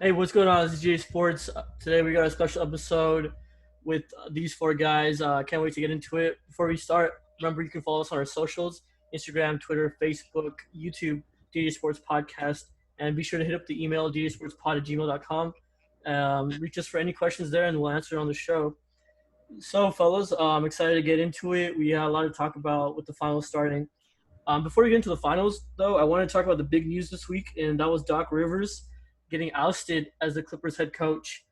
Hey, what's going on? This is GA Sports. Today we got a special episode with these four guys. Can't wait to get into it. Before we start, remember you can follow us on our socials: Instagram, Twitter, Facebook, YouTube, DJ Sports Podcast, and be sure to hit up the email djsportspod@gmail.com. Reach us for any questions there, and we'll answer it on the show. So, fellas, I'm excited to get into it. We had a lot to talk about with the finals starting. Before we get into the finals, though, I want to talk about the big news this week, and that was Doc Rivers getting ousted as the Clippers head coach.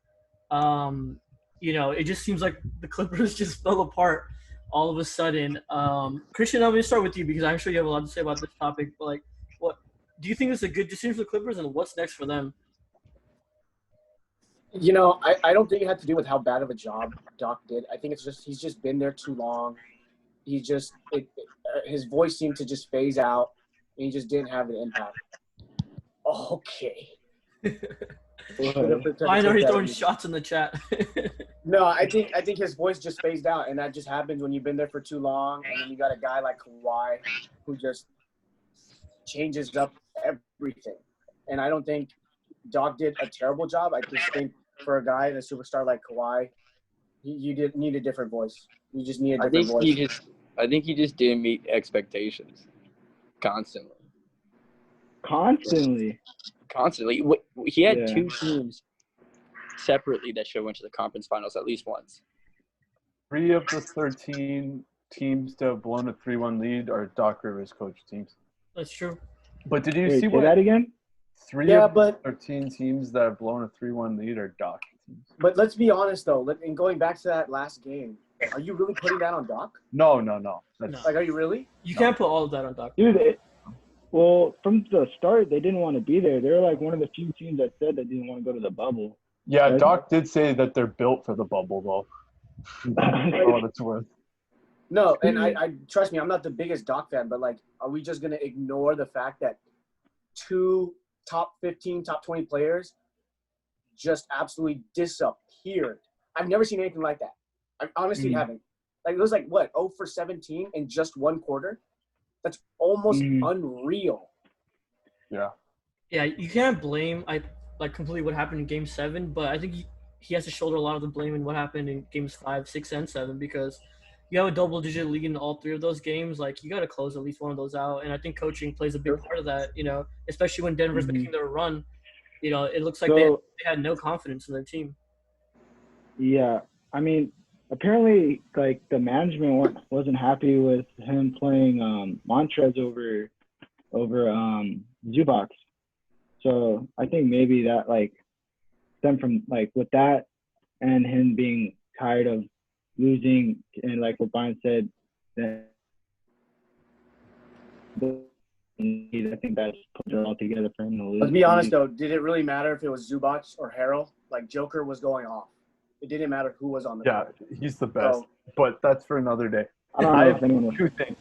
Um, it just seems like the Clippers just fell apart all of a sudden. Christian, I'm going to start with you because I'm sure you have a lot to say about this topic. But like, what do you think is a good decision for the Clippers, and what's next for them? I don't think it had to do with how bad of a job Doc did. I think it's just he's just been there too long. His voice seemed to just phase out, and he just didn't have the impact. Okay. I know he's throwing shots in the chat. No, I think his voice just phased out, and that just happens when you've been there for too long, and then you got a guy like Kawhi who just changes up everything. And I don't think Doc did a terrible job. I just think for a guy, a superstar like Kawhi, you did need a different voice. You just need a different voice. I think he just didn't meet expectations constantly. Constantly. He had two teams separately that should have went to the conference finals at least once. 3 of the 13 teams to have blown a 3-1 lead are Doc Rivers coach teams. That's true. But did you see what that again? 3 of the 13 teams that have blown a 3-1 lead are Doc teams. But let's be honest, though. And going back to that last game, are you really putting that on Doc? No. Like, are you really? You can't put all of that on Doc. Dude, well, from the start, they didn't want to be there. They were like one of the few teams that said they didn't want to go to the bubble. Yeah, right? Doc did say that they're built for the bubble, though. For what it's worth. No, and I trust me, I'm not the biggest Doc fan, but, like, are we just going to ignore the fact that 2 top 15, top 20 players just absolutely disappeared? I've never seen anything like that. I honestly haven't. Like, it was like, what, 0 for 17 in just one quarter? That's almost unreal. Yeah. Yeah, you can't blame completely what happened in Game 7, but I think he has to shoulder a lot of the blame in what happened in Games 5, 6, and 7 because you have a double-digit lead in all 3 of those games. Like, you got to close at least one of those out, and I think coaching plays a big part of that, especially when Denver's making their run. It looks like they had no confidence in their team. Yeah, I mean, apparently, like, the management wasn't happy with him playing Montrez over Zubac. So I think maybe that, like, stemmed from, like, with that and him being tired of losing, and like what Brian said, that I think that's put it all together for him to lose. Let's be honest, though. Did it really matter if it was Zubac or Harrell? Like, Joker was going off. It didn't matter who was on the court. He's the best. So, but that's for another day. I have 2 things.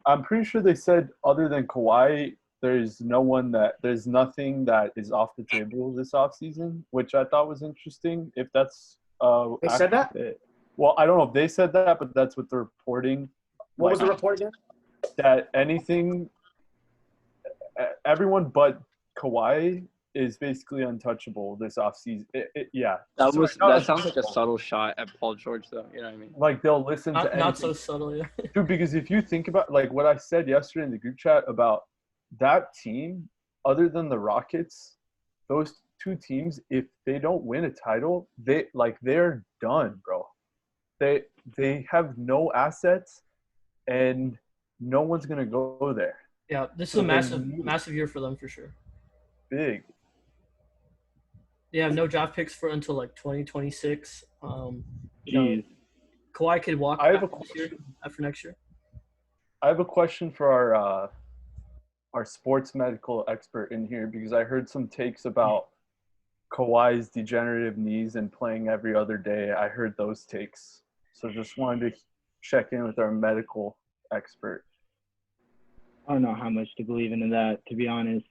I'm pretty sure they said other than Kawhi, there's nothing that is off the table this offseason, which I thought was interesting. If that's they said that? Well, I don't know if they said that, but that's what they're reporting. What was the report again? That everyone but Kawhi is basically untouchable this offseason. That sounds like a subtle shot at Paul George, though. You know what I mean? Like, they'll listen to anything. Not so subtle, yeah. Dude, because if you think about, like, what I said yesterday in the group chat about that team, other than the Rockets, those 2 teams, if they don't win a title, they're done, bro. They have no assets, and no one's gonna go there. Yeah, this is a massive year for them for sure. Big. They have no draft picks for until like 2026. Kawhi could walk after next year. I have a question for our sports medical expert in here because I heard some takes about Kawhi's degenerative knees and playing every other day. I heard those takes. So just wanted to check in with our medical expert. I don't know how much to believe into that, to be honest.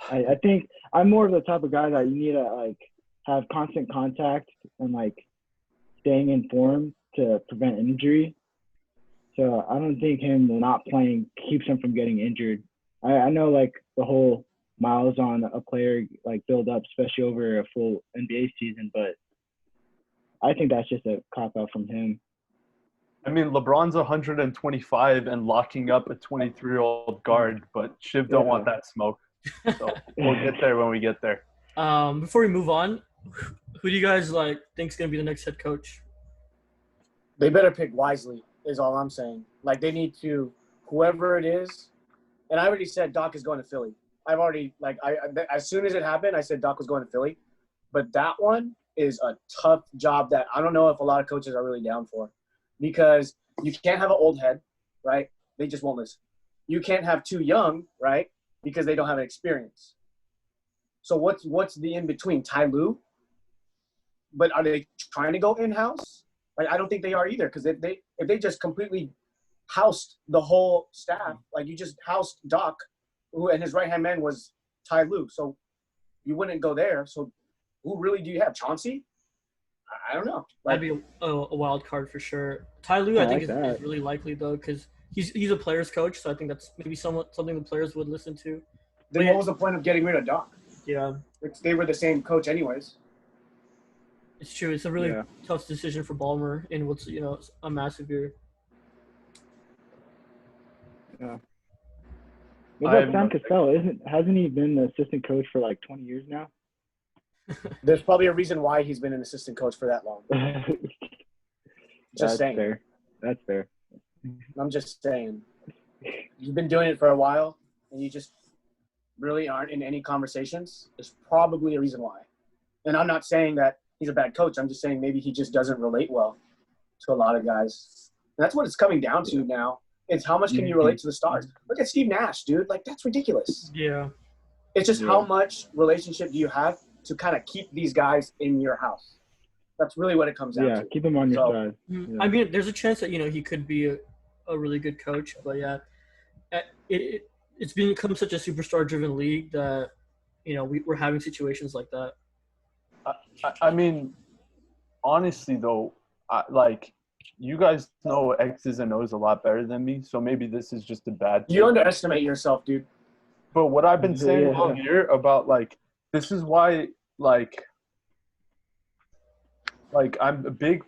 I think I'm more of the type of guy that you need to, like, have constant contact and, like, staying in form to prevent injury. So I don't think him not playing keeps him from getting injured. I know, like, the whole miles on a player like build up, especially over a full NBA season. But I think that's just a cop out from him. I mean, LeBron's 125 and locking up a 23-year-old guard, but Shiv don't want that smoke. So we'll get there when we get there. Before we move on, who do you guys think's gonna be the next head coach? They better pick wisely, is all I'm saying. Like, they need to, whoever it is, and I already said Doc is going to Philly. I've already, as soon as it happened, I said Doc was going to Philly. But that one is a tough job that I don't know if a lot of coaches are really down for. Because you can't have an old head, right? They just won't listen. You can't have too young, right? Because they don't have an experience. So what's the in-between? Ty Lue? But are they trying to go in-house? Like, I don't think they are either, because if they just completely housed the whole staff, like you just housed Doc, and his right-hand man was Ty Lue, so you wouldn't go there. So who really do you have? Chauncey? I don't know. That'd be a wild card for sure. Ty Lue, I think, is really likely, though, because he's a player's coach, so I think that's maybe something the players would listen to. Then what was the point of getting rid of Doc? Yeah. They were the same coach anyways. It's true. It's a really tough decision for Ballmer in what's, a massive year. Yeah. What about Sam Cassell? Hasn't he been the assistant coach for 20 years now? There's probably a reason why he's been an assistant coach for that long. Just saying. Fair. That's fair. I'm just saying. You've been doing it for a while, and you just really aren't in any conversations. There's probably a reason why. And I'm not saying that he's a bad coach. I'm just saying maybe he just doesn't relate well to a lot of guys. And that's what it's coming down to now. It's how much can you relate to the stars? Look at Steve Nash, dude. That's ridiculous. Yeah. It's just how much relationship do you have to kind of keep these guys in your house. That's really what it comes down to. Yeah, keep them on your side. Yeah. I mean, there's a chance that, he could be a really good coach. But, yeah, it's become such a superstar-driven league that, we're having situations like that. I mean, honestly, though, you guys know X's and O's a lot better than me, so maybe this is just a bad thing. You underestimate yourself, dude. But what I've been saying all year about, this is why, I'm big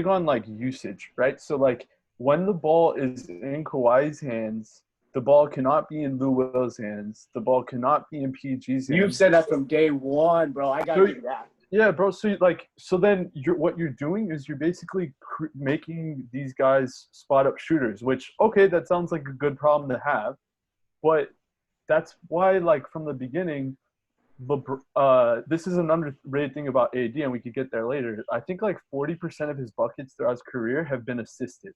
on, usage, right? So, when the ball is in Kawhi's hands, the ball cannot be in Lou Will's hands. The ball cannot be in PG's hands. You've said that from day one, bro. I got to do that. Yeah, bro. So then what you're doing is you're basically making these guys spot up shooters, which, okay, that sounds like a good problem to have. But that's why, from the beginning, this is an underrated thing about AD, and we could get there later. I think 40% of his buckets throughout his career have been assisted.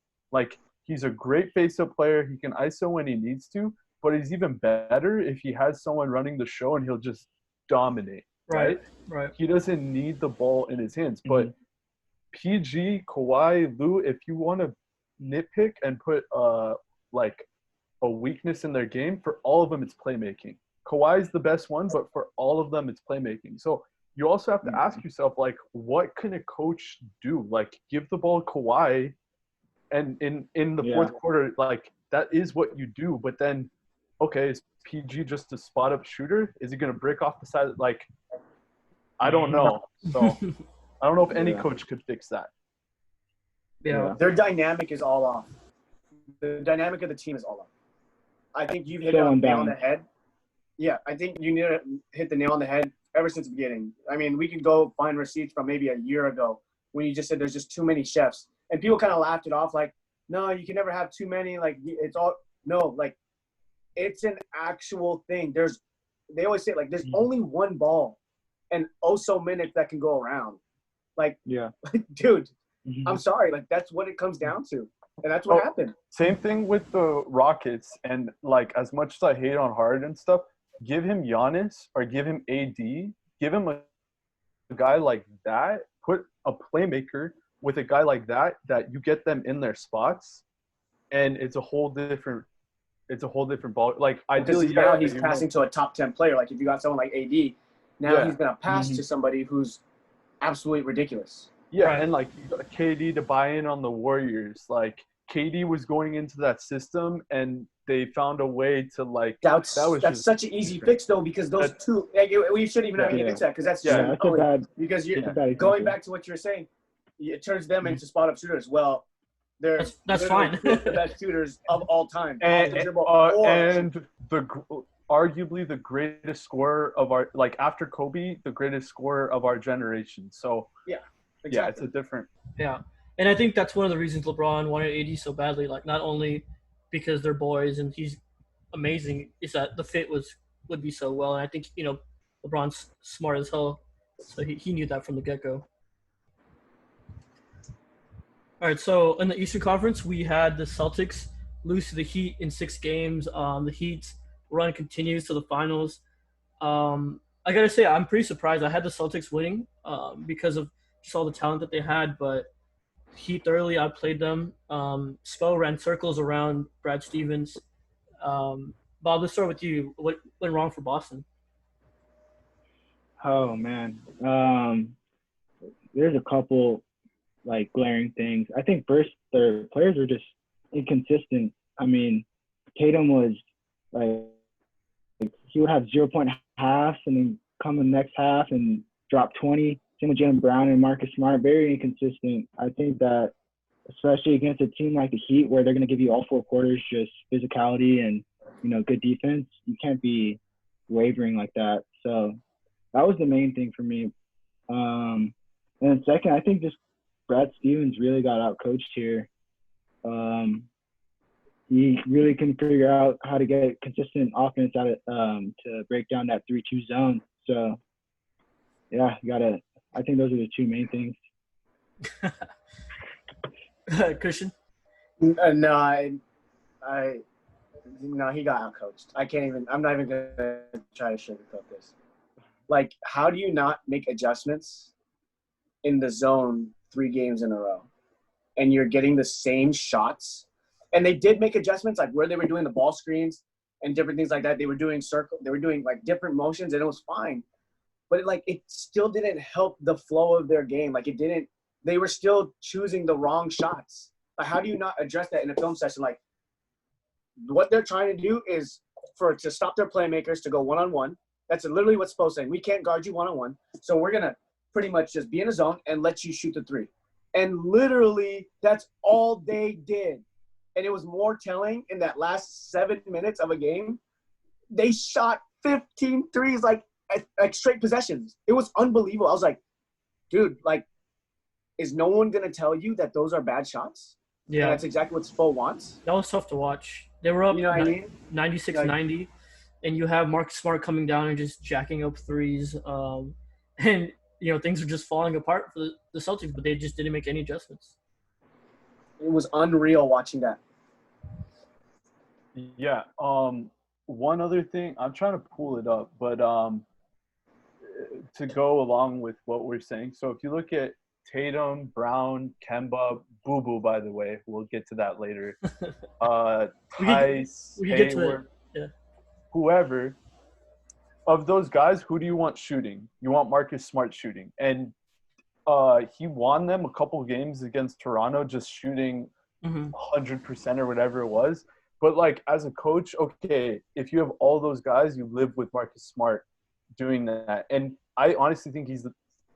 He's a great face-up player. He can ISO when he needs to, but he's even better if he has someone running the show and he'll just dominate. Right. He doesn't need the ball in his hands. But PG, Kawhi, Lou, if you want to nitpick and put a weakness in their game, for all of them it's playmaking. Kawhi's the best one, but for all of them it's playmaking. So you also have to ask yourself, what can a coach do? Give the ball to Kawhi, and in the fourth quarter, that is what you do. But then, okay, is PG just a spot-up shooter? Is he going to break off the side? I don't know. So I don't know if any coach could fix that. Yeah. Their dynamic is all off. The dynamic of the team is all off. I think you've hit the nail on the head. Yeah, I think you need to hit the nail on the head ever since the beginning. I mean, we can go find receipts from maybe a year ago when you just said there's just too many chefs. And people kind of laughed it off no, you can never have too many. It's all – no, it's an actual thing. They always say, there's only one ball and so minutes that can go around. Dude, I'm sorry. That's what it comes down to. And that's what happened. Same thing with the Rockets. And, as much as I hate on Harden and stuff, give him Giannis or give him AD. Give him a guy like that. Put a playmaker with a guy like that you get them in their spots. And it's a whole different ball. Ideally, now he's passing to a top 10 player. If you got someone like AD, now he's going to pass to somebody who's absolutely ridiculous. Yeah, right. And you got KD to buy in on the Warriors. KD was going into that system, and they found a way to like. That's that was just such an easy different. fix though, because those two. Like, we shouldn't even have to get Yeah. into that because that's Yeah. just That's a bad. because you're That's a bad example. going back to what you're saying. It turns them into spot up shooters. Well, they're That's literally fine. two of the best shooters of all time. And, Off the dribble or- and arguably the greatest scorer of our, like after Kobe, the greatest scorer of our generation. So yeah, it's exactly. a different. Yeah, and I think that's one of the reasons LeBron wanted AD so badly. Like, not only because they're boys and he's amazing, is that the fit would be so well. And I think LeBron's smart as hell, so he knew that from the get go. All right, so in the Eastern Conference, we had the Celtics lose to the Heat in 6 games. The Heat's run continues to the finals. I gotta say, I'm pretty surprised. I had the Celtics winning because of just all the talent that they had, but Heat thoroughly outplayed them. Spo ran circles around Brad Stevens. Bob, let's start with you. What went wrong for Boston? Oh man, there's a couple like glaring things. I think first their players were just inconsistent. I mean, Tatum was like he would have 0-point halves and then come in the next half and drop 20. Same with Jaylen Brown and Marcus Smart, very inconsistent. I think that especially against a team like the Heat where they're going to give you all 4 quarters just physicality and good defense, you can't be wavering like that. So that was the main thing for me. And then second, I think just Brad Stevens really got out-coached here. He really couldn't figure out how to get consistent offense out of to break down that 3-2 zone. So, yeah, I think those are the 2 main things. Christian? No, he got out-coached. I'm not even going to try to sugarcoat this. Like, how do you not make adjustments in the zone 3 games in a row? And you're getting the same shots. And they did make adjustments, like where they were doing the ball screens and different things like that. They were doing like different motions, and it was fine. But it still didn't help the flow of their game. Like, they were still choosing the wrong shots. Like, how do you not address that in a film session? Like, what they're trying to do is to stop their playmakers to go one-on-one. That's literally what's supposed to say. We can't guard you one-on-one. So we're going to pretty much just be in a zone and let you shoot the 3. And literally, that's all they did. And it was more telling in that last 7 minutes of a game. They shot 15 threes, like straight possessions. It was unbelievable. I was like, dude, is no one going to tell you that those are bad shots? Yeah. And that's exactly what Spo wants. That was tough to watch. They were up 96-90, and you have Marcus Smart coming down and just jacking up threes. And, things are just falling apart for the Celtics, but they just didn't make any adjustments. It was unreal watching that. Yeah. One other thing, I'm trying to pull it up, but to go along with what we're saying. So if you look at Tatum, Brown, Kemba, Boo Boo, by the way, we'll get to that later. Tice, Hayward, whoever. Of those guys, who do you want shooting? You want Marcus Smart shooting. And he won them a couple games against Toronto just shooting 100% or whatever it was. But, as a coach, okay, if you have all those guys, you live with Marcus Smart doing that. And I honestly think he's the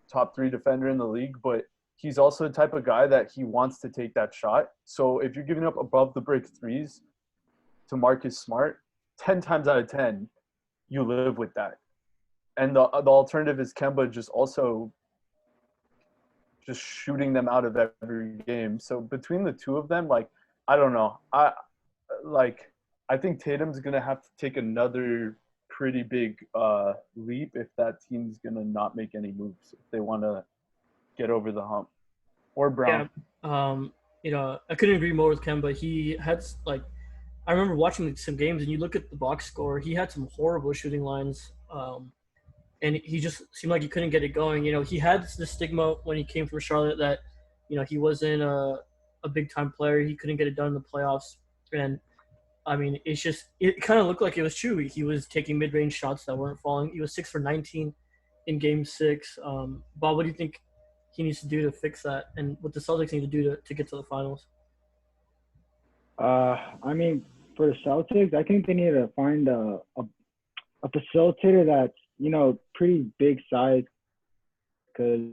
top 3 defender in the league, but he's also the type of guy that he wants to take that shot. So if you're giving up above the break threes to Marcus Smart, 10 times out of 10, you live with that. And the alternative is Kemba just shooting them out of every game. So between the 2 of them, I don't know. I think Tatum's going to have to take another pretty big leap if that team's going to not make any moves if they want to get over the hump. Or Brown. Yeah. I couldn't agree more with Kemba. He had I remember watching some games, and you look at the box score, he had some horrible shooting lines, and he just seemed like he couldn't get it going. He had the stigma when he came from Charlotte that, he wasn't a big-time player. He couldn't get it done in the playoffs. And, it kind of looked like it was true. He was taking mid-range shots that weren't falling. He was 6 for 19 in Game 6. Bob, what do you think he needs to do to fix that, and what the Celtics need to do to get to the finals? for the Celtics, I think they need to find a facilitator that's, pretty big size, because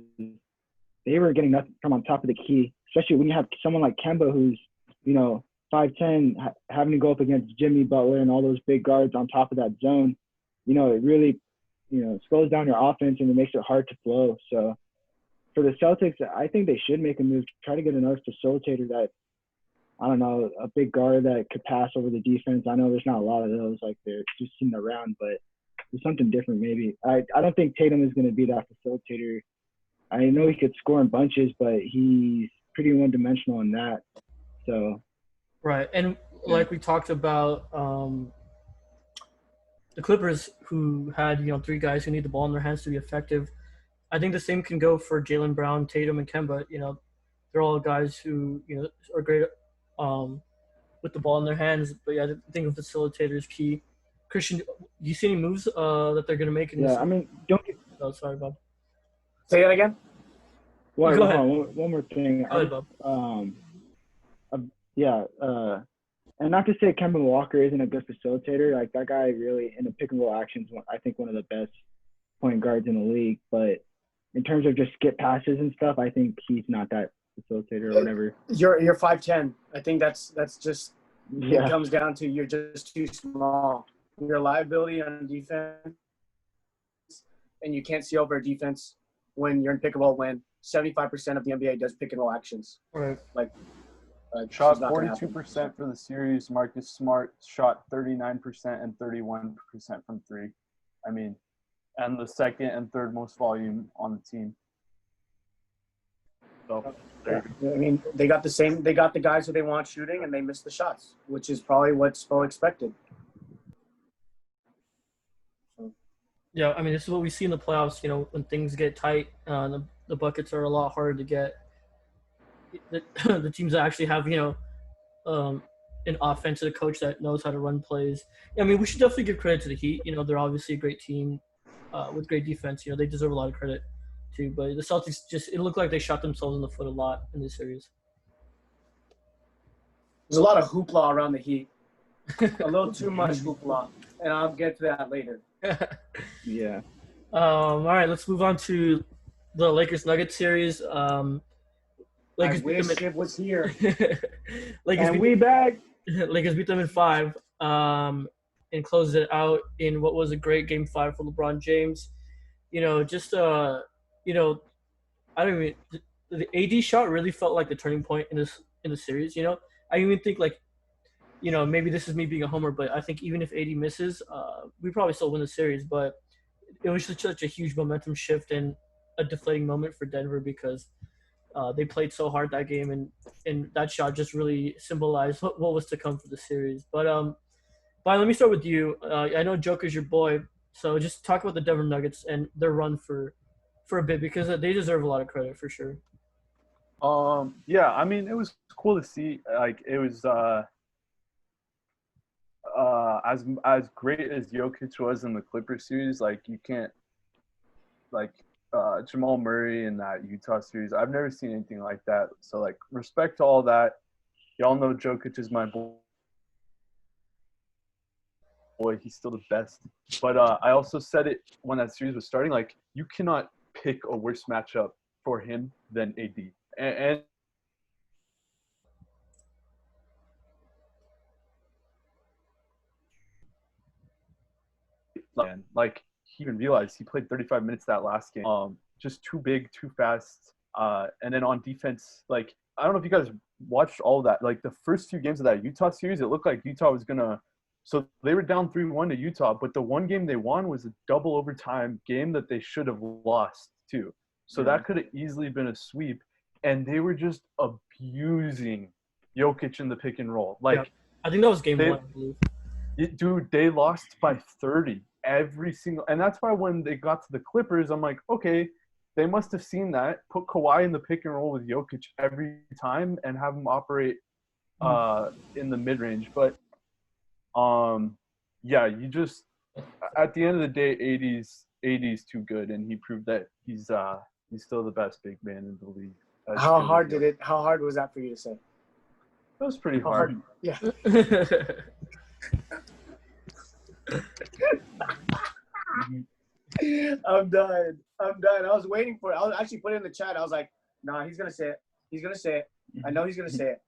they were getting nothing from on top of the key, especially when you have someone like Kemba who's, 5'10", having to go up against Jimmy Butler and all those big guards on top of that zone. It really, slows down your offense and it makes it hard to flow. So for the Celtics, I think they should make a move, try to get another facilitator that, I don't know, a big guard that could pass over the defense. I know there's not a lot of those, like they're just sitting around, but there's something different maybe. I don't think Tatum is going to be that facilitator. I know he could score in bunches, but he's pretty one-dimensional in that. So. Right, and like we talked about, the Clippers, who had 3 guys who need the ball in their hands to be effective. I think the same can go for Jaylen Brown, Tatum, and Kemba. They're all guys who are great with the ball in their hands. But yeah, I think a facilitator is key. Christian, do you see any moves that they're going to make? Don't get. Oh, sorry, Bob. Say that again. Well, Go ahead. One more thing. Go ahead, Bob. And not to say Kemba Walker isn't a good facilitator. Like, that guy really, in the pick and roll actions, I think one of the best point guards in the league. But in terms of just skip passes and stuff, I think he's not that facilitator or whatever. You're 5'10". I think that's just Yeah. it comes down to you're just too small. You're a liability on defense, and you can't see over a defense when you're in pick and roll. When 75% of the NBA does pick and roll actions, Right. Shot it's not gonna happen. 42% for the series. Marcus Smart shot 39% and 31% from 3. And the second and third most volume on the team. So, They got the guys who they want shooting, and they miss the shots, which is probably what Spo expected. Yeah, this is what we see in the playoffs. When things get tight, the buckets are a lot harder to get. The teams that actually have, an offensive coach that knows how to run plays. We should definitely give credit to the Heat. They're obviously a great team with great defense. They deserve a lot of credit too. But the Celtics it looked like they shot themselves in the foot a lot in this series. There's a lot of hoopla around the Heat. A little too much hoopla, and I'll get to that later. Yeah. All right, let's move on to the Lakers-Nuggets series. I wish it was here. We back. Lakers beat them in 5 and closed it out in what was a great Game 5 for LeBron James. I don't even – the AD shot really felt like the turning point in the series, I even think, maybe this is me being a homer, but I think even if AD misses, we probably still win the series. But it was just such a huge momentum shift and a deflating moment for Denver because they played so hard that game, and that shot just really symbolized what was to come for the series. But Brian, let me start with you. I know Joker's your boy, so just talk about the Denver Nuggets and their run for a bit because they deserve a lot of credit for sure. it was cool to see. It was as great as Jokic was in the Clippers series. You can't Jamal Murray in that Utah series. I've never seen anything like that. So respect to all that. Y'all know Jokic is my boy. He's still the best. But I also said it when that series was starting. You cannot pick a worse matchup for him than AD. And he even realized he played 35 minutes that last game. Just too big, too fast. And then on defense, I don't know if you guys watched all of that. The first few games of that Utah series, it looked like Utah was gonna. So they were down 3-1 to Utah, but the one game they won was a double overtime game that they should have lost too. So that could have easily been a sweep, and they were just abusing Jokic in the pick and roll. I think that was game 1, I believe. Dude, they lost by 30 every single – and that's why when they got to the Clippers, I'm like, okay, they must have seen that, put Kawhi in the pick and roll with Jokic every time and have him operate in the mid-range. But, you just – at the end of the day, AD's too good, and he proved that he's still the best big man in the league. How hard was that for you to say? It was pretty hard. Yeah. I'm done. I'm done. I was waiting for it. I was actually putting it in the chat. I was like, nah, he's gonna say it. He's gonna say it. I know he's gonna say it.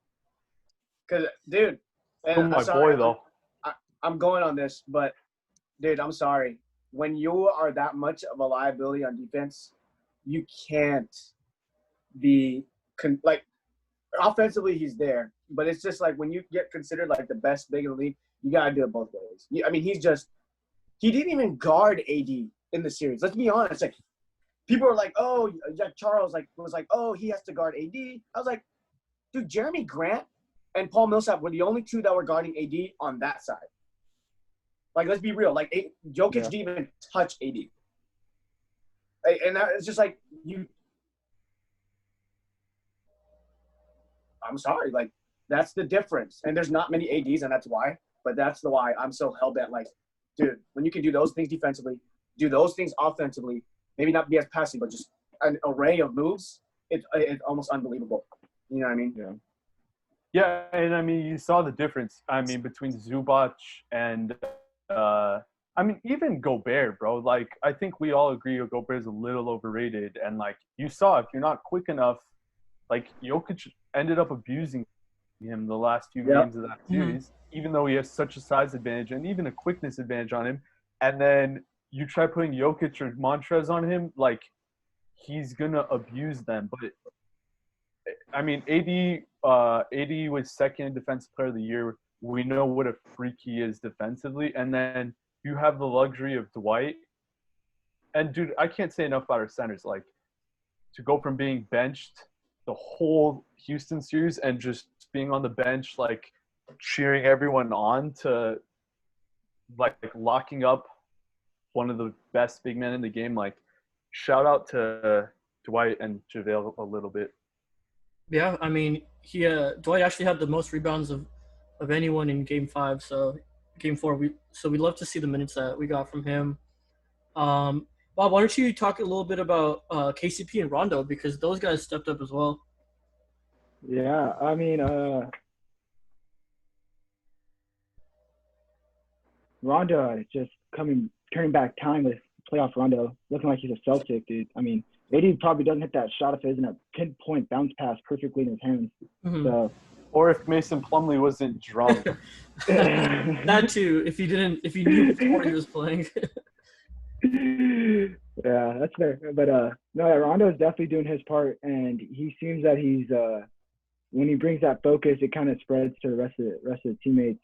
Cause, dude, Oh, and my I'm sorry, boy, though. I'm going on this, but dude, I'm sorry. When you are that much of a liability on defense, you can't be like offensively he's there, but it's just like when you get considered like the best big in the league, you gotta do it both ways. I mean, he didn't even guard AD in the series. Let's be honest. Like people are like, oh, Jack Charles was like, oh, he has to guard AD. I was like, dude, Jeremy Grant and Paul Millsap were the only two that were guarding AD on that side. Like, let's be real. Like, Jokic didn't even touch AD. And it's just like, I'm sorry. Like, that's the difference. And there's not many ADs, and that's why. But that's the why I'm so hell-bent. Like, dude, when you can do those things defensively, do those things offensively, maybe not be as passive, but just an array of moves, it's almost unbelievable. You know what I mean? Yeah. Yeah, and I mean, you saw the difference. I mean, between Zubac and, I mean, even Gobert, bro. Like, I think we all agree Gobert is a little overrated. And, like, you saw if you're not quick enough, like, Jokic ended up abusing him the last few games of that series, even though he has such a size advantage and even a quickness advantage on him. And then you try putting Jokic or Montrez on him, like, he's going to abuse them. But, I mean, AD was second defensive player of the year. We know what a freak he is defensively. And then you have the luxury of Dwight. And, dude, I can't say enough about our centers. Like, to go from being benched the whole Houston series and just being on the bench, like, cheering everyone on to, like locking up one of the best big men in the game. Like, shout out to Dwight and JaVale a little bit. Yeah, I mean, Dwight actually had the most rebounds of anyone in Game 5. So Game 4, we'd love to see the minutes that we got from him. Bob, why don't you talk a little bit about KCP and Rondo, because those guys stepped up as well. Yeah, I mean, Rondo is just turning back time with playoff Rondo, looking like he's a Celtic, dude. I mean, AD probably doesn't hit that shot of his and a pinpoint bounce pass perfectly in his hands. Mm-hmm. So, or if Mason Plumlee wasn't drunk. That too, if he knew before he was playing. Yeah, that's fair. But no, Rondo is definitely doing his part, and he seems that he's when he brings that focus, it kind of spreads to the rest of the teammates.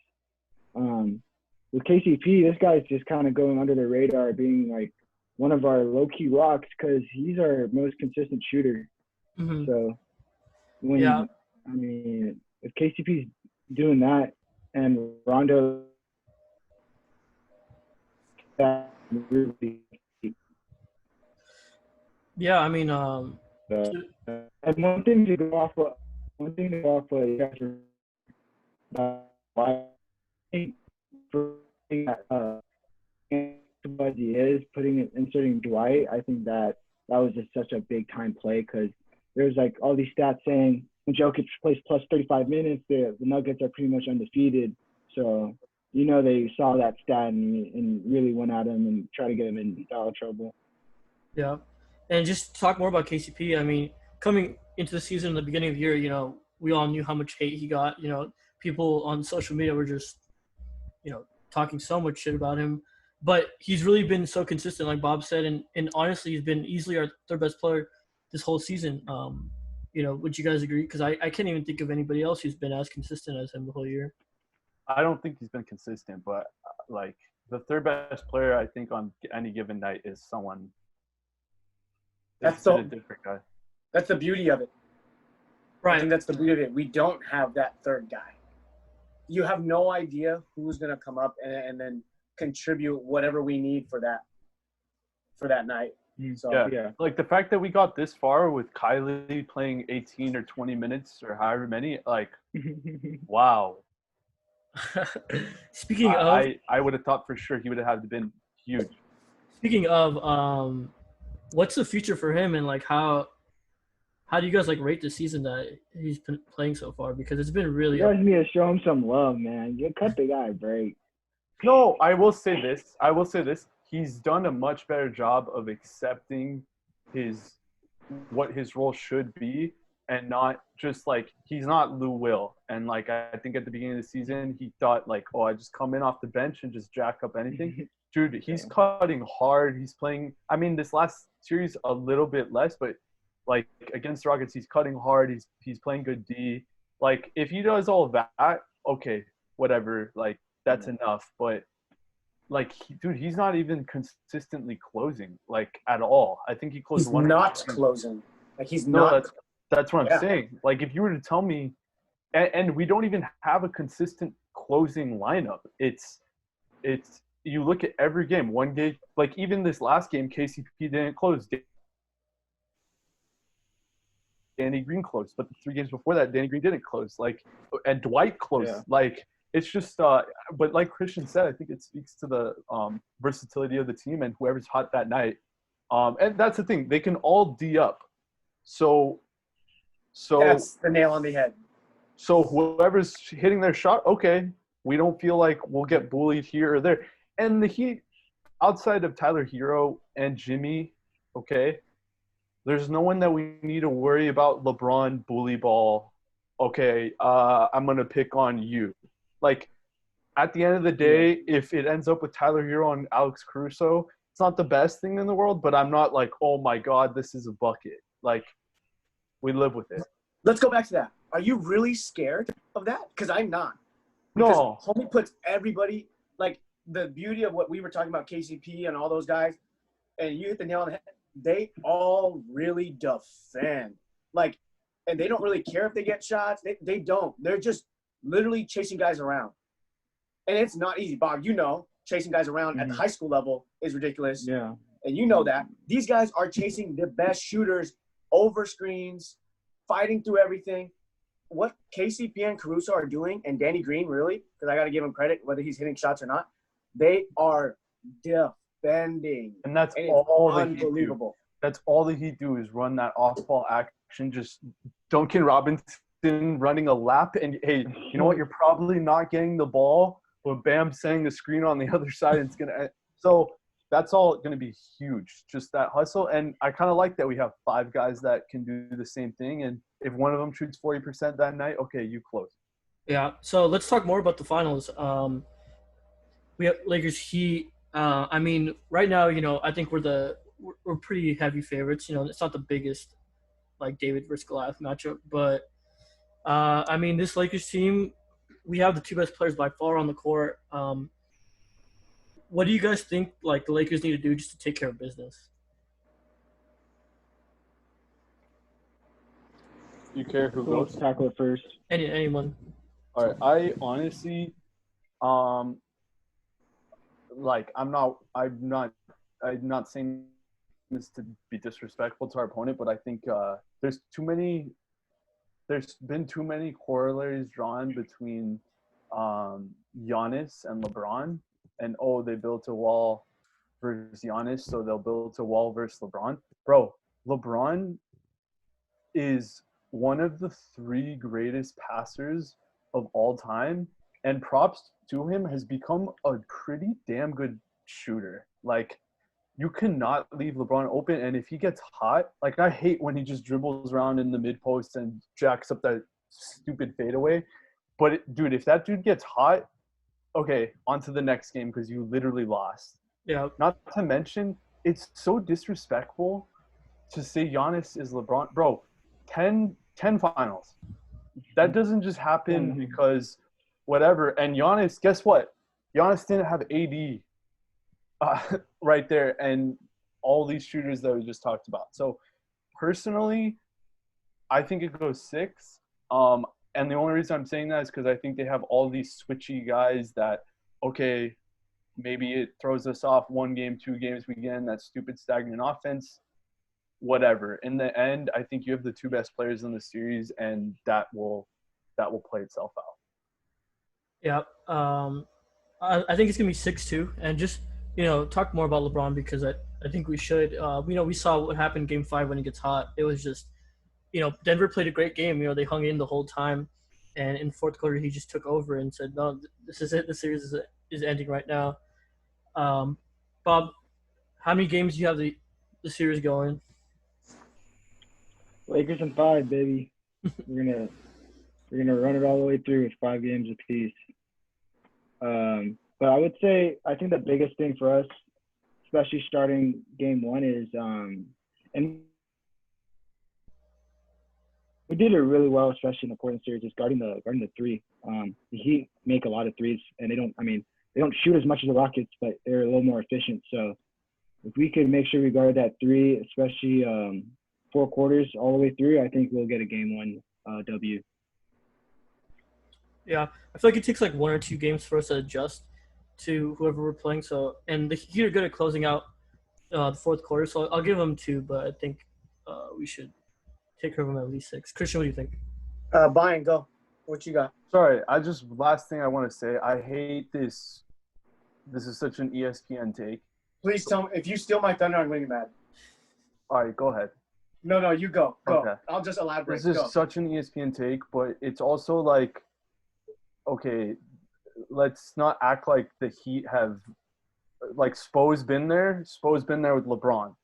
With KCP, this guy's just kind of going under the radar, being like one of our low-key rocks because he's our most consistent shooter. Mm-hmm. So, I mean, if KCP's doing that and Rondo, that really. Yeah, I mean, and one thing to go off of, you guys why for what he is inserting Dwight. I think that was just such a big time play because there's like all these stats saying when Jokic plays plus 35 minutes, the Nuggets are pretty much undefeated. So they saw that stat and really went at him and tried to get him in foul trouble. Yeah. And just to talk more about KCP, I mean, coming into the season in the beginning of the year, we all knew how much hate he got. People on social media were just, talking so much shit about him. But he's really been so consistent, like Bob said, and honestly, he's been easily our third best player this whole season. Would you guys agree? Because I can't even think of anybody else who's been as consistent as him the whole year. I don't think he's been consistent, but like the third best player, I think on any given night is someone. That's a different guy. That's the beauty of it. Right. I think that's the beauty of it. We don't have that third guy. You have no idea who's going to come up and then contribute whatever we need for that night. So, yeah. Like the fact that we got this far with Kylie playing 18 or 20 minutes or however many, like, wow. Speaking of, I would have thought for sure he would have had been huge. Speaking of, what's the future for him, and like how do you guys like rate the season that he's been playing so far? Because it's been really. You guys need to show him some love, man. You cut the guy a break. No, I will say this. He's done a much better job of accepting what his role should be, and not just like he's not Lou Will. And like I think at the beginning of the season, he thought like, oh, I just come in off the bench and just jack up anything. Dude, he's cutting hard. He's playing. I mean, this last series a little bit less, but like against the Rockets, he's cutting hard. He's playing good D. Like if he does all of that, okay, whatever. Like that's enough. But like, dude, he's not even consistently closing like at all. I think he closed He's one. not closing. Like he's No, not. that's what I'm saying. Like if you were to tell me, and we don't even have a consistent closing lineup. It's you look at every game. One game, like even this last game, KCP didn't close. Danny Green closed, but the 3 games before that, Danny Green didn't close. Like, and Dwight closed. Yeah. Like, it's just. But like Christian said, I think it speaks to the versatility of the team and whoever's hot that night. And that's the thing; they can all D up. So That's the nail on the head. So whoever's hitting their shot, okay, we don't feel like we'll get bullied here or there. And the Heat, outside of Tyler Hero and Jimmy, okay, there's no one that we need to worry about LeBron bully ball. Okay, I'm going to pick on you. Like, at the end of the day, if it ends up with Tyler Hero and Alex Caruso, it's not the best thing in the world, but I'm not like, oh, my God, this is a bucket. Like, we live with it. Let's go back to that. Are you really scared of that? Because I'm not. No. Because homie puts everybody – like, the beauty of what we were talking about, KCP and all those guys, and you hit the nail on the head, they all really defend. Like, and they don't really care if they get shots. They don't. They're just literally chasing guys around. And it's not easy. Bob, you know, chasing guys around at the high school level is ridiculous. Yeah. And you know that. These guys are chasing the best shooters over screens, fighting through everything. What KCP and Caruso are doing, and Danny Green, really, because I got to give him credit, whether he's hitting shots or not, they are defending. And that's And all it's the Heat do. unbelievable. That's all the Heat do is run that off-ball action. Just Duncan Robinson running a lap. And, hey, you know what? You're probably not getting the ball, but Bam setting the screen on the other side. It's going to – so that's all going to be huge, just that hustle. And I kind of like that we have 5 guys that can do the same thing. And if one of them shoots 40% that night, okay, you close. Yeah. So let's talk more about the finals. We have Lakers Heat. I mean, right now, you know, I think we're pretty heavy favorites. You know, it's not the biggest like David versus Goliath matchup, but I mean, this Lakers team, we have the 2 best players by far on the court. What do you guys think like the Lakers need to do just to take care of business? You care who Who goes? tackle it first? Anyone? All right. I honestly, like I'm not saying this to be disrespectful to our opponent, but I think there's been too many corollaries drawn between Giannis and LeBron, and they built a wall versus Giannis, so they'll build a wall versus LeBron. Bro, LeBron is one of the 3 greatest passers of all time, and props to him, has become a pretty damn good shooter. Like, you cannot leave LeBron open, and if he gets hot, like I hate when he just dribbles around in the mid post and jacks up that stupid fadeaway. But dude, if that dude gets hot, okay, on to the next game because you literally lost. Yeah. Not to mention, it's so disrespectful to say Giannis is LeBron. Bro, 10 finals. That doesn't just happen because whatever. And Giannis, guess what? Giannis didn't have AD right there and all these shooters that we just talked about. So personally, I think it goes 6. And the only reason I'm saying that is because I think they have all these switchy guys that, okay, maybe it throws us off 1 game, 2 games, we get in that stupid stagnant offense, whatever. In the end, I think you have the 2 best players in the series, and that will play itself out. Yeah. I think it's going to be 6-2. And just, you know, talk more about LeBron because I think we should. You know, we saw what happened in Game 5 when he gets hot. It was just, you know, Denver played a great game. You know, they hung in the whole time. And in the 4th quarter, he just took over and said, no, this is it. The series is ending right now. Bob, how many games do you have the series going? Lakers in 5, baby. We're gonna run it all the way through with 5 games apiece. But I would say I think the biggest thing for us, especially starting game 1, is and we did it really well, especially in the Portland series, is guarding the three. The Heat make a lot of threes, and they don't shoot as much as the Rockets, but they're a little more efficient. So if we could make sure we guard that three, especially 4 quarters all the way through, I think we'll get a game 1 W. Yeah, I feel like it takes like 1 or 2 games for us to adjust to whoever we're playing. So, and the Heat are good at closing out the fourth quarter. So I'll give them 2, but I think we should take care of them at least 6. Christian, what do you think? Brian, go. What you got? Sorry, last thing I want to say, I hate this. This is such an ESPN take. Please tell me. If you steal my thunder, I'm going to be mad. All right, go ahead. No, you go. Go. Okay. I'll just elaborate. This is such an ESPN take, but it's also like, okay, let's not act like the Heat have, like, Spo's been there. Spo's been there with LeBron.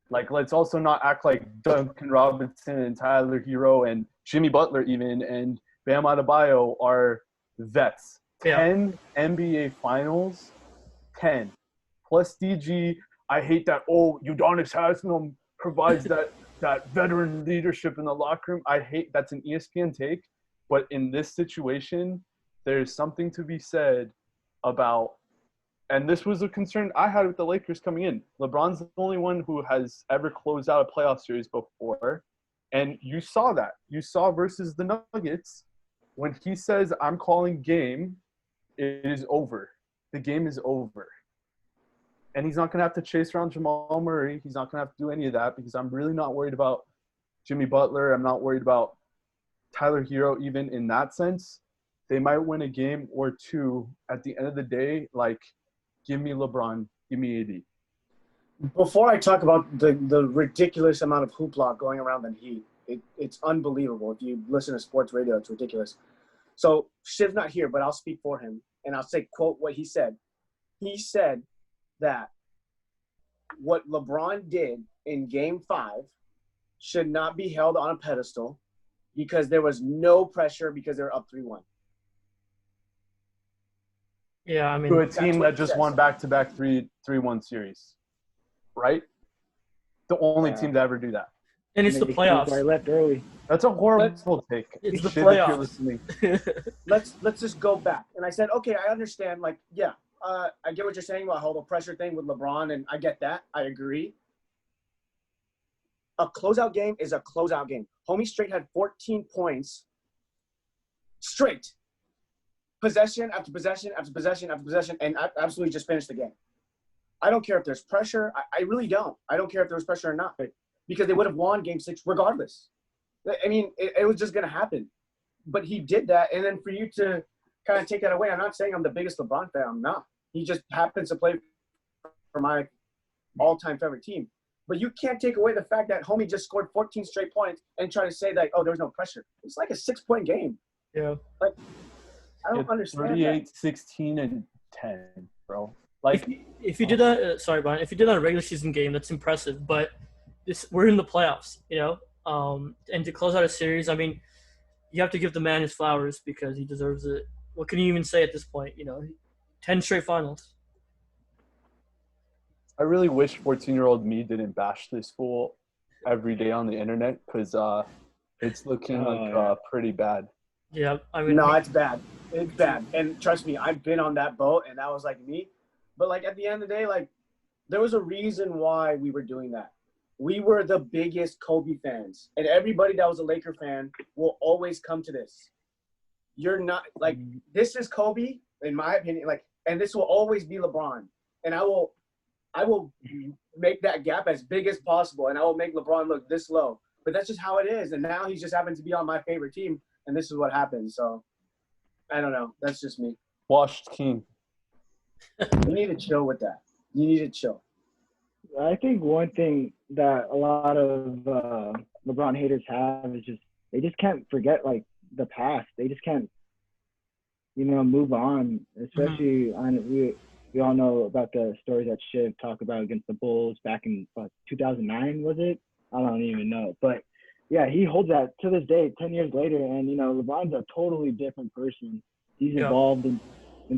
Like, let's also not act like Duncan Robinson and Tyler Hero and Jimmy Butler even and Bam Adebayo are vets. Yeah. 10 NBA Finals, 10. Plus DG, I hate that, Udonis Haslem provides that veteran leadership in the locker room. I hate that's an ESPN take. But in this situation, there's something to be said about, and this was a concern I had with the Lakers coming in. LeBron's the only one who has ever closed out a playoff series before. And you saw that. You saw versus the Nuggets, when he says, I'm calling game, it is over. The game is over. And he's not going to have to chase around Jamal Murray. He's not going to have to do any of that because I'm really not worried about Jimmy Butler. I'm not worried about Tyler Hero even in that sense. They might win a game or 2 at the end of the day. Like, give me LeBron, give me AD. Before I talk about the ridiculous amount of hoopla going around the Heat, it's unbelievable. If you listen to sports radio, it's ridiculous. So Shiv's not here, but I'll speak for him, and I'll say, quote, what he said. He said that what LeBron did in Game 5 should not be held on a pedestal because there was no pressure because they were up 3-1. Yeah, I mean, To a team that just won back-to-back 3-1 series, right? The only team to ever do that. and it's the playoffs. I left early. That's a horrible take. It's the Shit, if you're playoffs. listening. Let's just go back. And I said, okay, I understand. Like, yeah, I get what you're saying about the whole pressure thing with LeBron, and I get that. I agree. A closeout game is a closeout game. Homie straight had 14 points straight. Possession after possession after possession after possession, and absolutely just finished the game. I don't care if there's pressure. I really don't. I don't care if there was pressure or not, because they would have won Game 6 regardless. I mean, it was just going to happen. But he did that, and then for you to kind of take that away, I'm not saying I'm the biggest LeBron fan. I'm not. He just happens to play for my all-time favorite team. But you can't take away the fact that homie just scored 14 straight points and try to say that, there was no pressure. It's like a 6-point game. Yeah. Like, I don't understand 38, that. 16, and 10, bro. Like, if you did that, sorry, Brian. If you did that in a regular season game, that's impressive. But we're in the playoffs, and to close out a series, I mean, you have to give the man his flowers because he deserves it. What can you even say at this point? 10 straight finals. I really wish 14-year-old me didn't bash this fool every day on the internet because it's looking pretty bad. Yeah, I mean, No, it's bad. It's bad. And trust me, I've been on that boat, and that was like me. But, like, at the end of the day, like, there was a reason why we were doing that. We were the biggest Kobe fans. And everybody that was a Laker fan will always come to this. You're not – like, this is Kobe, in my opinion, like, and this will always be LeBron. And I will make that gap as big as possible, and I will make LeBron look this low. But that's just how it is. And now he just happens to be on my favorite team, and this is what happens. So, I don't know. That's just me. Washed king. You need to chill with that. You need to chill. I think one thing that a lot of LeBron haters have is they just can't forget, like, the past. They just can't move on. Especially we all know about the stories that Shiv talked about against the Bulls back in 2009, was it? I don't even know. But yeah, he holds that to this day, 10 years later. And, LeBron's a totally different person. He's evolved in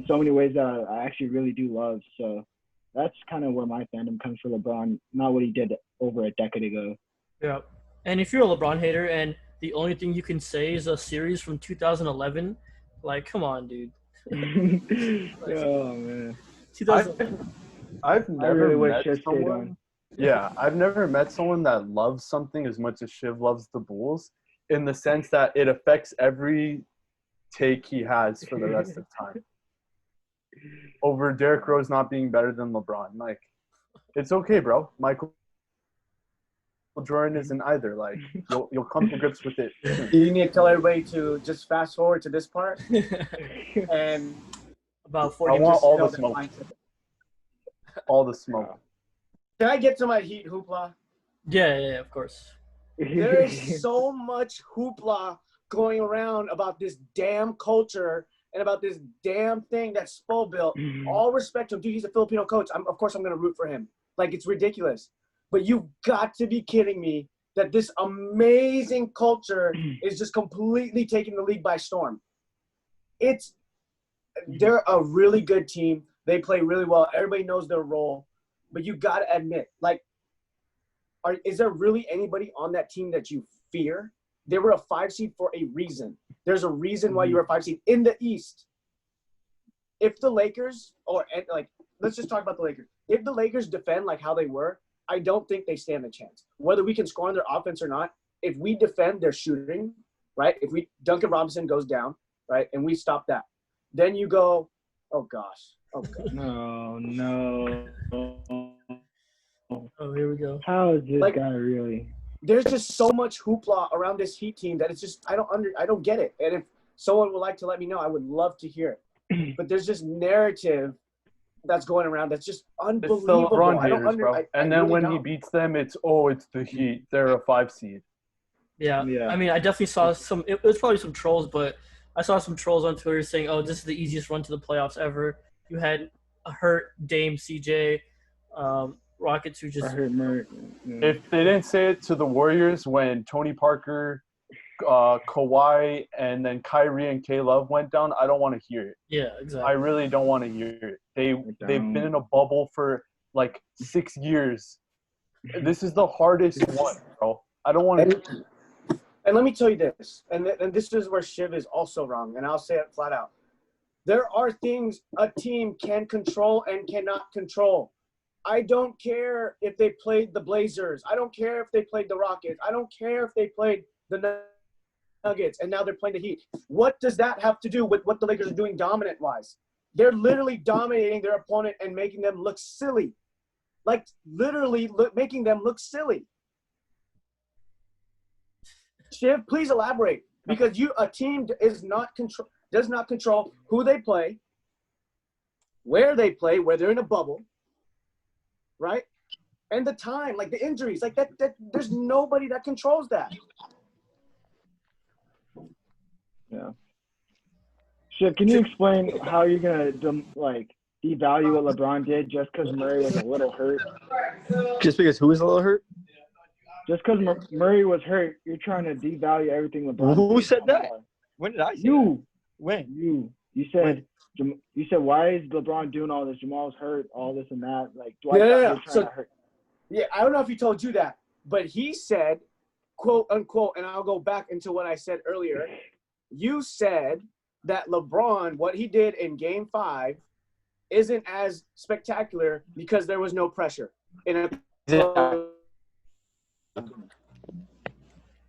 so many ways that I actually really do love. So that's kind of where my fandom comes for LeBron, not what he did over a decade ago. Yeah. And if you're a LeBron hater and the only thing you can say is a series from 2011, like, come on, dude. Oh, man. 2011. I've never really met wish someone. Yeah, I've never met someone that loves something as much as Shiv loves the Bulls, in the sense that it affects every take he has for the rest of time. Over Derrick Rose not being better than LeBron. Like, it's okay, bro. Michael Jordan isn't either. Like, you'll come to grips with it. You need to tell everybody to just fast forward to this part and About I 40 want all know the that smoke. mindset. All the smoke. Can I get to my Heat hoopla? Yeah, of course. There is so much hoopla going around about this damn culture and about this damn thing that Spo built. All respect to him. Dude, he's a Filipino coach. Of course I'm going to root for him. Like, it's ridiculous. But you've got to be kidding me that this amazing culture is just completely taking the league by storm. They're a really good team. They play really well. Everybody knows their role. But you got to admit, like, is there really anybody on that team that you fear? They were a 5 seed for a reason. There's a reason why you were a 5 seed in the East. If the Lakers, let's just talk about the Lakers. If the Lakers defend like how they were, I don't think they stand a chance. Whether we can score on their offense or not, if we defend their shooting, right? If Duncan Robinson goes down, right, and we stop that, then you go, oh gosh. No. Oh, here we go. How is this guy really? There's just so much hoopla around this Heat team that it's just I don't get it. And if someone would like to let me know, I would love to hear it. But there's this narrative that's going around that's just unbelievable. It's the LeBron haters, bro. And then really when he don't. beats them, it's the Heat. They're a 5 seed. Yeah. I mean, I definitely saw some – it was probably some trolls, but I saw some trolls on Twitter saying, oh, this is the easiest run to the playoffs ever. You had a hurt Dame, CJ, Rockets who just – If they didn't say it to the Warriors when Tony Parker, Kawhi, and then Kyrie and K-Love went down, I don't want to hear it. Yeah, exactly. I really don't want to hear it. They've been in a bubble for like 6 years. This is the hardest one, bro. I don't want to. And let me tell you this, and this is where Shiv is also wrong, and I'll say it flat out. There are things a team can control and cannot control. I don't care if they played the Blazers. I don't care if they played the Rockets. I don't care if they played the Nuggets, and now they're playing the Heat. What does that have to do with what the Lakers are doing dominant-wise? They're literally dominating their opponent and making them look silly. Like, literally making them look silly. Shiv, please elaborate. Because a team does not control who they play, where they play, where they're in a bubble, right? And the time, like the injuries, like that there's nobody that controls that. Yeah. Shiv, can you explain how you're gonna devalue what LeBron did just because Murray was a little hurt? Just because who was a little hurt? Just because Murray was hurt, you're trying to devalue everything LeBron. Who did. said that? When did I say You. that? When? You said you said why is LeBron doing all this? Jamal's hurt, all this and that. Like Dwight Yeah. trying to hurt. Yeah, I don't know if he told you that, but he said, quote unquote, and I'll go back into what I said earlier. You said that LeBron, what he did in Game 5, isn't as spectacular because there was no pressure.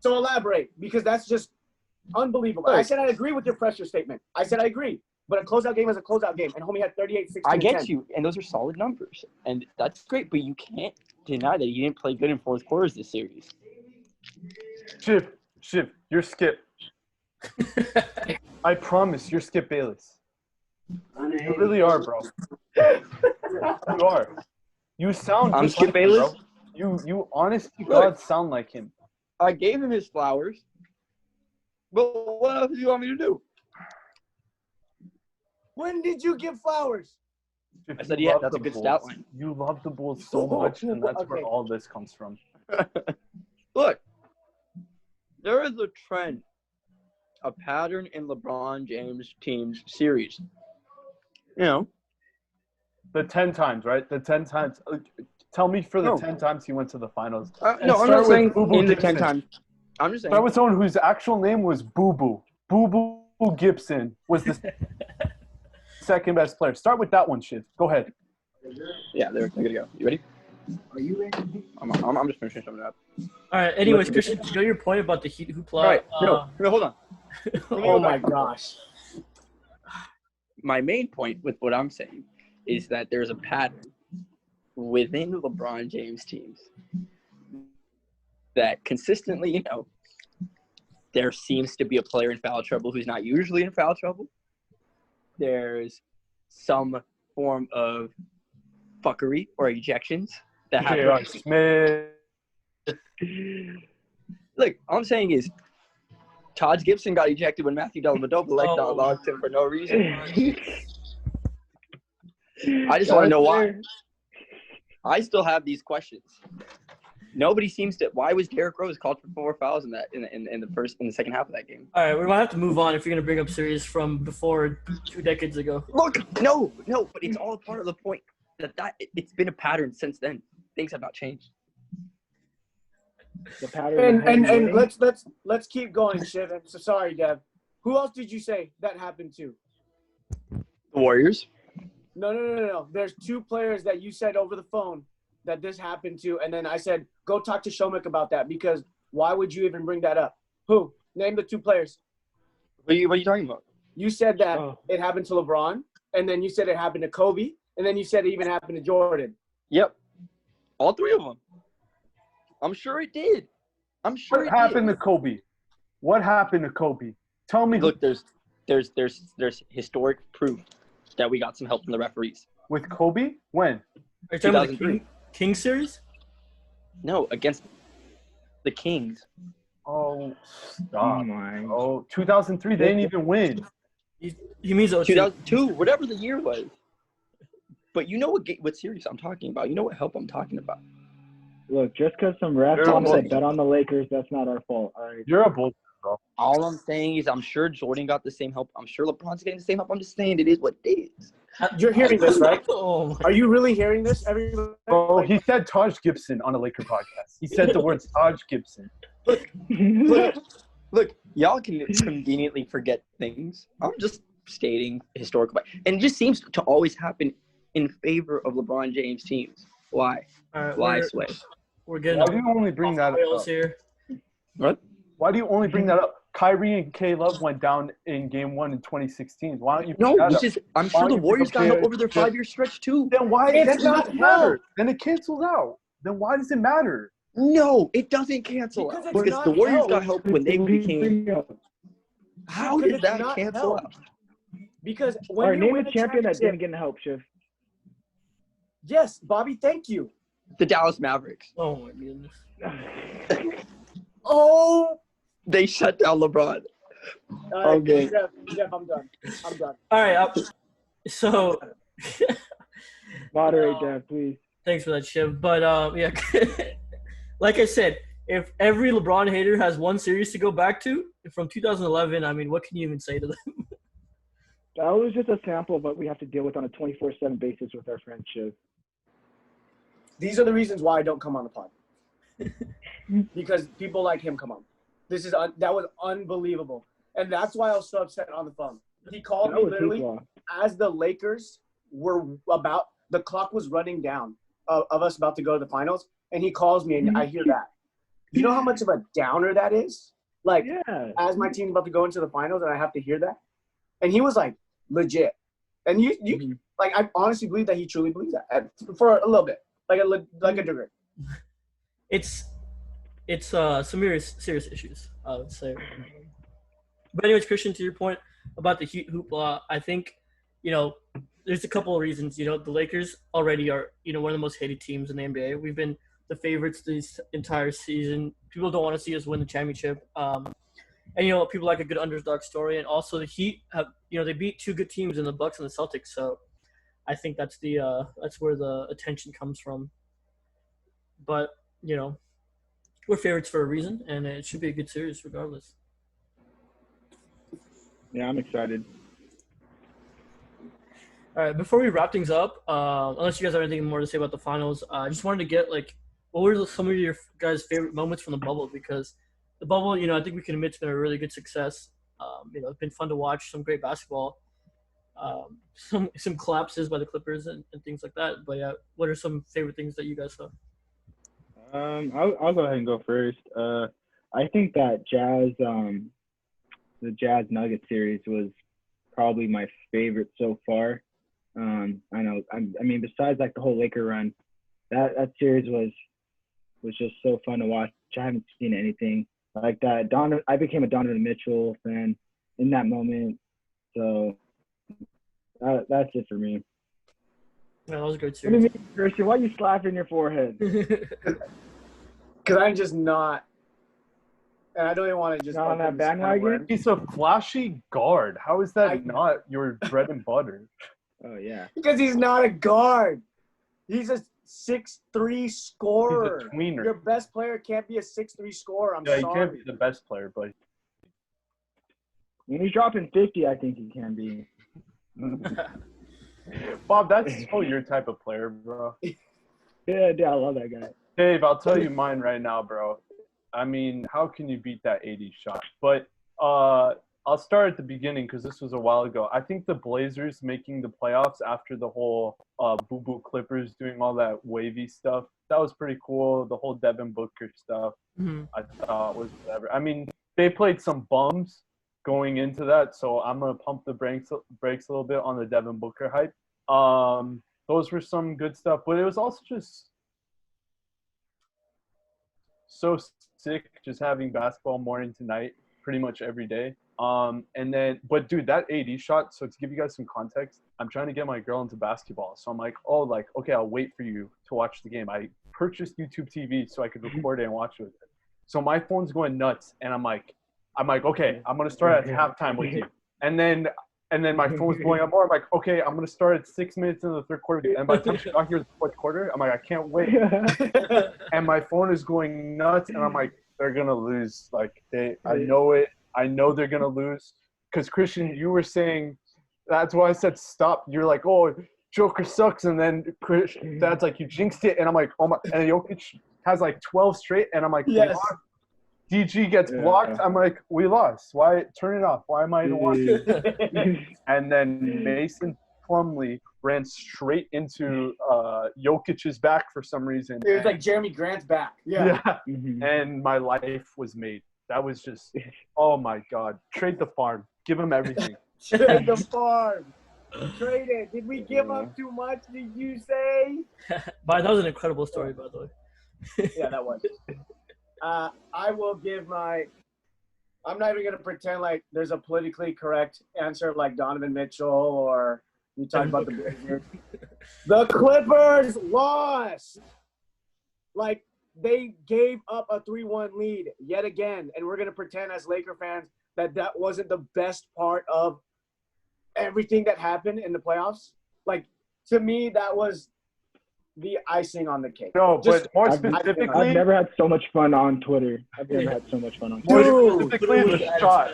So elaborate, because that's just unbelievable. I said I agree with your pressure statement. I said I agree. But a closeout game is a closeout game, and homie had 38, 16, I get 10. you, and those are solid numbers, and that's great, but you can't deny that he didn't play good in fourth quarters this series. Shiv, you're Skip. I promise, you're Skip Bayless. You really are, bro. You are. You sound. I'm just Skip like Bayless? him, bro. You honest to God sound like him. I gave him his flowers. But what else do you want me to do? When did you give flowers? If I said, you yeah, love that's a the good Bulls, stat line. You love the Bulls so much, and that's where Okay. all this comes from. Look, there is a trend, a pattern in LeBron James team's series. You know, The 10 times, right? The 10 times. Tell me for the No. 10 times he went to the finals. no, And I'm start not with saying Boo Boo in the 10 Gibson. times. I'm just saying. Start with someone whose actual name was Boo Boo. Boo Boo Gibson was the second best player. Start with that one, Shiv. Go ahead. Yeah, they're good to go. You ready? Are you ready? I'm just finishing something up. All right. Anyways, Christian, to go to your point about the Heat hoopla. All right, no, hold on. Oh my gosh. My main point with what I'm saying is that there's a pattern within LeBron James teams that consistently, there seems to be a player in foul trouble who's not usually in foul trouble. There's some form of fuckery or ejections that J.R. happen. Smith. Look, all I'm saying is Taj Gibson got ejected when Matthew Dellavedova logged him for no reason. I just want to know why. I still have these questions. Nobody seems to. Why was Derrick Rose called for 4 fouls in the second half of that game? All right, we might have to move on if you're gonna bring up series from before 2 decades ago. Look, no, but it's all part of the point that it's been a pattern since then. Things have not changed. The pattern. And let's keep going, Shiv. I'm so sorry, Dev. Who else did you say that happened to? The Warriors. No. There's 2 players that you said over the phone that this happened to, and then I said, go talk to Shomek about that, because why would you even bring that up? Who? Name the 2 players. What are you talking about? You said that it happened to LeBron, and then you said it happened to Kobe, and then you said it even happened to Jordan. Yep, all 3 of them. I'm sure it did. What happened to Kobe? What happened to Kobe? Tell me. Look, there's historic proof that we got some help from the referees. With Kobe? When? Are you talking about the 2003. King series? No, against the Kings. Oh, Oh stop. my. Oh, 2003, they didn't even win. He means 02. 2002, whatever the year was. But you know what series I'm talking about. You know what help I'm talking about. Look, just because some refs You're want to almost- bet on the Lakers, that's not our fault. All right. You're a bull. All I'm saying is I'm sure Jordan got the same help. I'm sure LeBron's getting the same help. I'm just saying it is what it is. You're hearing this, right? Oh my. Are you really hearing this, everybody? Oh, he said Taj Gibson on a Laker podcast. He said the words Taj Gibson. Look, y'all can conveniently forget things. I'm just stating historical. And it just seems to always happen in favor of LeBron James teams. Why? All right, Why, Sway? we're getting Why do you only bring that rails up? here. What? Why do you only bring that up? Kyrie and K-Love went down in Game 1 in 2016. Why don't you No, bring that which up? is I'm Why sure don't the you Warriors got compare help over their just- 5-year stretch too. Then why? It's Then it not doesn't matter. help. Then it cancels out. Then why does it matter? No, it doesn't cancel Because out. it's Because not the Warriors help. got help when they became. How Because did it's that not cancel help. out? Because All when right, you name win a champion that championship- didn't get help, Shiv. Yes, Bobby, thank you. The Dallas Mavericks. Oh my goodness. Oh. They shut down LeBron. All right, Okay. Jeff, I'm done. All right. So, Moderate that, please. thanks for that, Shiv. But yeah, like I said, if every LeBron hater has one series to go back to from 2011, I mean, what can you even say to them? That was just a sample of what we have to deal with on a 24/7 basis with our friend Shiv. These are the reasons why I don't come on the pod. Because people like him come on. That was unbelievable. And that's why I was so upset on the phone. He called That me was literally hoopla. as the Lakers were the clock was running down of us about to go to the finals, and he calls me and I hear that. You know how much of a downer that is? Like, Yeah. as my team's about to go into the finals and I have to hear that? And he was like, legit. And you like, I honestly believe that he truly believes that for a little bit, like a degree. It's some serious issues, I would say. But anyways, Christian, to your point about the Heat hoopla, I think, there's a couple of reasons. The Lakers already are, one of the most hated teams in the NBA. We've been the favorites this entire season. People don't want to see us win the championship. And people like a good underdog story. And also the Heat have they beat two good teams in the Bucks and the Celtics. So I think that's that's where the attention comes from. But we're favorites for a reason, and it should be a good series regardless. Yeah, I'm excited. All right, before we wrap things up, unless you guys have anything more to say about the finals, I just wanted to get what were some of your guys' favorite moments from the bubble? Because the bubble, I think we can admit it's been a really good success. It's been fun to watch, some great basketball, some collapses by the Clippers and things like that. But yeah, what are some favorite things that you guys saw? I'll go ahead and go first. I think that the Jazz Nuggets series was probably my favorite so far. I know. I mean, besides the whole Laker run, that series was just so fun to watch. I haven't seen anything like that. I became a Donovan Mitchell fan in that moment. So that's it for me. Yeah, that was a good What do series. you mean, Christian? Why are you slapping your forehead? Because I'm just not, and I don't even want to just Not on that open this can of bandwagon? worms. He's a flashy guard. How is that not your bread and butter? Oh yeah. Because he's not a guard. He's a 6'3" scorer. He's a tweener. Your best player can't be a 6'3" scorer. I'm Yeah, he sorry. can't be the best player, but When he's dropping 50, I think he can be. Bob, that's so your type of player, bro. Yeah, dude, I love that guy. Dave, I'll tell you mine right now, bro. I mean, how can you beat that 80 shot? But I'll start at the beginning because this was a while ago. I think the Blazers making the playoffs after the whole Boo Boo Clippers doing all that wavy stuff, that was pretty cool. The whole Devin Booker stuff, I thought was whatever. I mean, they played some bums going into that, so I'm going to pump the brakes a little bit on the Devin Booker hype. Those were some good stuff, but it was also just so sick just having basketball morning to night pretty much every day. But dude, that AD shot, so to give you guys some context, I'm trying to get my girl into basketball. So I'm like, okay, I'll wait for you to watch the game. I purchased YouTube TV so I could record it and watch it with her. So my phone's going nuts, and I'm like, okay, I'm going to start at halftime with you. And then my phone's blowing up more. I'm like, okay, I'm going to start at 6 minutes into the third quarter. And by the time she got here the fourth quarter, I'm like, I can't wait. And my phone is going nuts, and I'm like, they're going to lose. I know it. I know they're going to lose. Because, Christian, you were saying, that's why I said stop. You're like, oh, Joker sucks. And then Dad's like, you jinxed it. And I'm like, oh my. And Jokic has 12 straight. And I'm like, Yes. DG gets blocked. I'm like, we lost. Why? Turn it off. Why am I even watching? And then Mason Plumlee ran straight into Jokic's back for some reason. It was like Jeremy Grant's back. Yeah. And my life was made. That was just, oh my God. Trade the farm. Give him everything. Trade the farm. Trade it. Did we give up too much, did you say? But that was an incredible story, by the way. Yeah, that was. I will give I'm not even going to pretend like there's a politically correct answer like Donovan Mitchell or you talk about the Blazers. The Clippers lost. They gave up a 3-1 lead yet again, and we're going to pretend as Laker fans that wasn't the best part of everything that happened in the playoffs. To me, that was the icing on the cake. No, but more specifically, I've never had so much fun on Twitter. I've never had so much fun on more Twitter. specifically, the shot.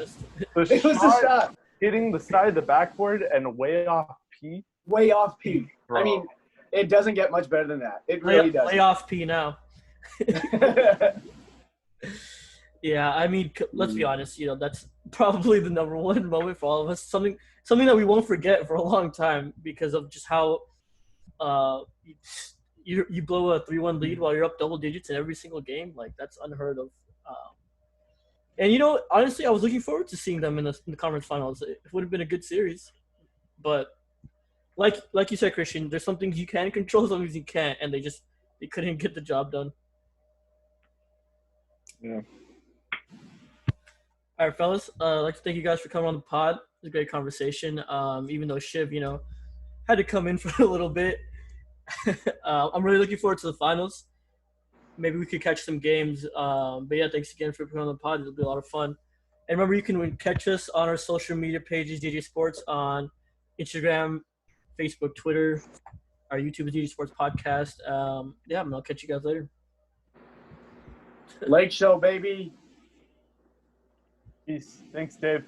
The It was the shot. Hitting the side of the backboard and way off P. Way off P. Bro. I mean, it doesn't get much better than that. It really does. Lay off P now. Yeah, I mean, let's be honest. That's probably the number one moment for all of us. Something that we won't forget for a long time because of just how you blow a 3-1 lead while you're up double digits in every single game. That's unheard of. And honestly, I was looking forward to seeing them in the conference finals. It would have been a good series, but like you said, Christian, there's some things you can control, some things you can't, and they couldn't get the job done. Yeah. All right, fellas. I'd like to thank you guys for coming on the pod. It was a great conversation. Even though Shiv, had to come in for a little bit. I'm really looking forward to the finals. Maybe we could catch some games. But yeah, thanks again for coming on the pod. It'll be a lot of fun. And remember, you can catch us on our social media pages, DJ Sports, on Instagram, Facebook, Twitter. Our YouTube is DJ Sports Podcast. Yeah, and I'll catch you guys later. Lake Show, baby. Peace. Thanks, Dave.